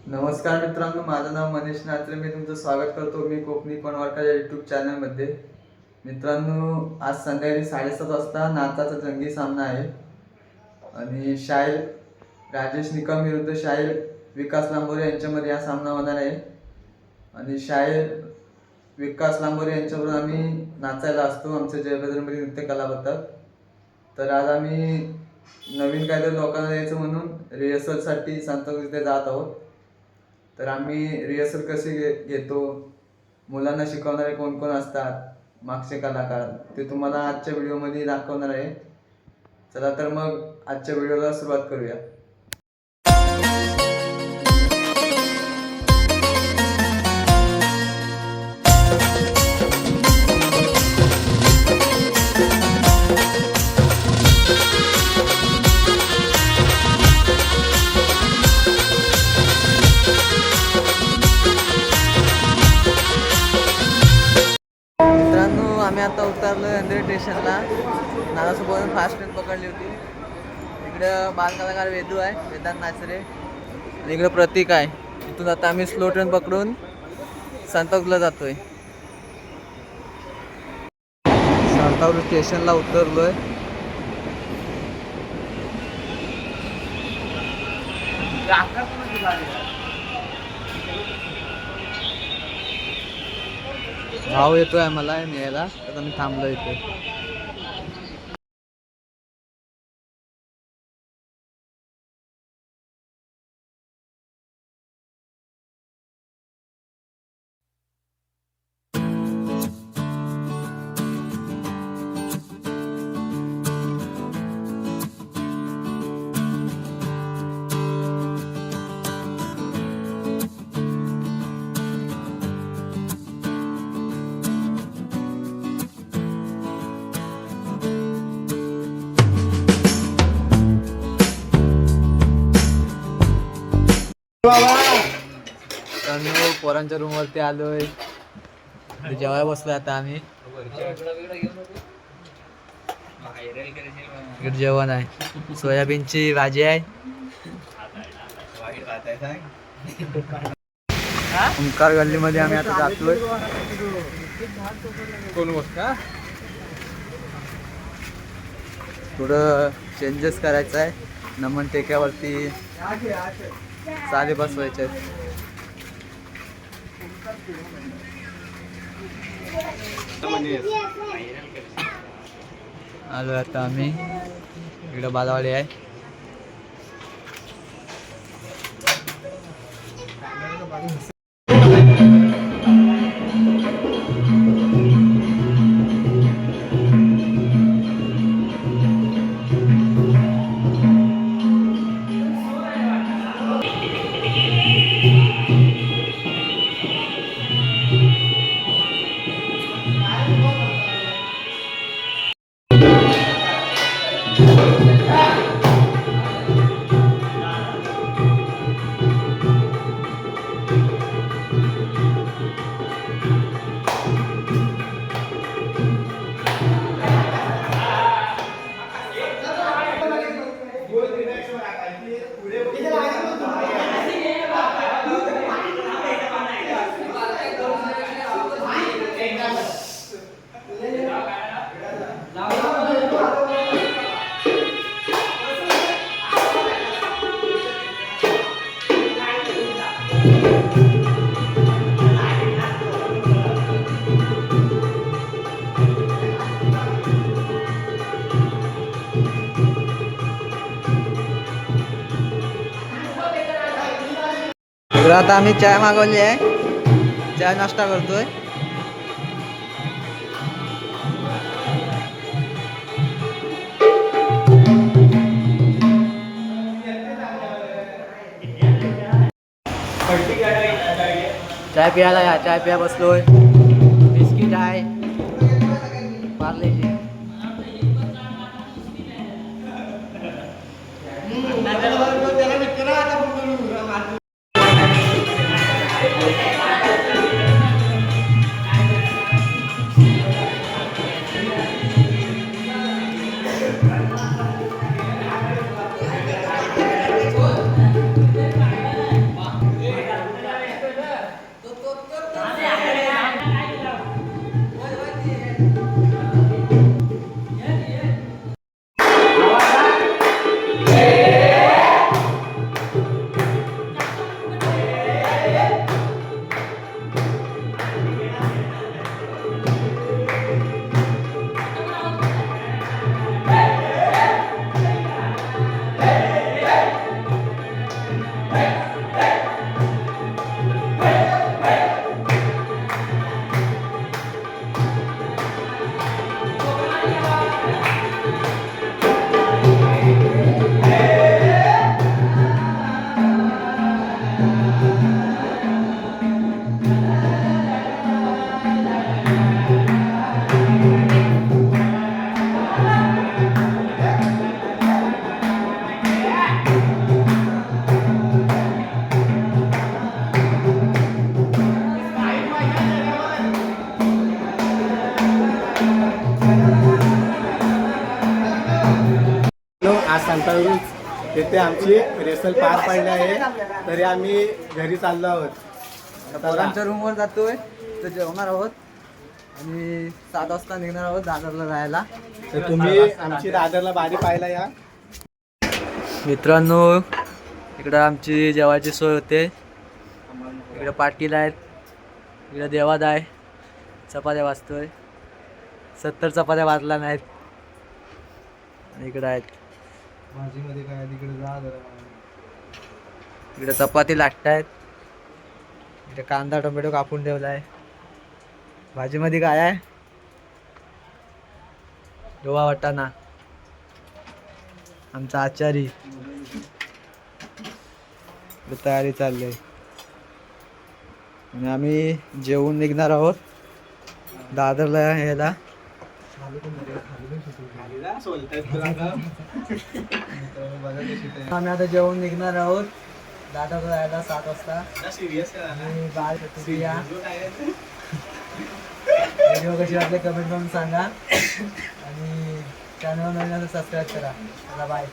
नमस्कार मित्रांनो, माझं नाव मनीष नात्रे. मी तुमचं स्वागत करतो मी कोकणी कोणवारकर या यूट्यूब चॅनलमध्ये. मित्रांनो, आज संध्याकाळी 7:30 वाजता नाचाचा जंगी सामना आहे आणि शाहीर राजेश निकम विरुद्ध शाहीर विकास लांबोरे यांच्यामध्ये हा सामना होणार आहे. आणि शाहीर विकास लांबोरे यांच्याबरोबर आम्ही नाचायला असतो, आमचे जयभद्रमध्ये नृत्य कला होतात. तर आज आम्ही नवीन काहीतरी लोकांना द्यायचं म्हणून रिहर्सलसाठी सांताक्रूझ जात आहोत. तर आम्ही रिहर्सल कशी घेतो, मुलांना शिकवणारे कोण कोण असतात, मागचे कलाकार, ते तुम्हाला आजच्या व्हिडिओमध्ये दाखवणार आहे. चला तर मग आजच्या व्हिडिओला सुरुवात करूया. आम्ही आता उतरलो अंधेरी स्टेशनला. नानासोबत फास्ट ट्रेन पकडली होती. इकडं बालकलाकार वेदू आहे, वेदांत नाचरे. इकडं प्रतीक आहे. इथून आता आम्ही स्लो ट्रेन पकडून सांताक्रूझला जातोय. सांताक्रूझ स्टेशनला उतरलोय. भाव येतोय मला न्यायला, आता मी थांबलो इथे. पोरांच्या रूम वरती आलोय. जेवायला बसलोय आता आम्ही. इकडे जेवण आहे, सोयाबीनची भाजी आहे. ओंकार गल्लीमध्ये आम्ही आता जातोय. थोडं चेंजेस करायचं आहे. नमन टेक्यावरती चाले बसवायचे आहेत. आलो आता आम्ही. इकडं बालावाडी आहे. आता आम्ही चाय मागवली आहे, चाय नाश्ता करतोय. चाय प्यायला या, चाय प्या बसलोय. बिस्किट आहे, पार्लेजी. आज सांताक्रूज येथे आमची रेसल पार पडली आहे. तरी आम्ही घरी चाललो आहोत. पोरांच्या रूमवर जातोय तर जेवणार आहोत आणि 7 वाजता निघणार आहोत दादरला राहायला. तर तुम्ही आमची दादरला बारी पाहायला या. मित्रांनो इकडं आमची जेवायची सोय होते. इकडे पाटील आहेत, इकडे देवाद आहे, चपात्या वाजतोय. 70 चपात्या वाजला नाहीत. आणि इकडे आहेत भाजीमध्ये काय तिकडे जा जरा. इकडे चपाती लाटतायत. इकडे कांदा टोमॅटो कापून ठेवलाय. भाजीमध्ये काय आहे? डोवा वाटाणा. आमचा आचारी तयारी चालली आहे आणि आम्ही जेवून निघणार आहोत दादरला यायला. आम्ही आता जेवून निघणार आहोत दादरला यायला 7 वाजता. आणि बाय प्रतिक्रिया व्हिडिओ कशी वाटले कमेंट करून सांगा आणि चॅनल नवीन सबस्क्राईब करा. चला बाय.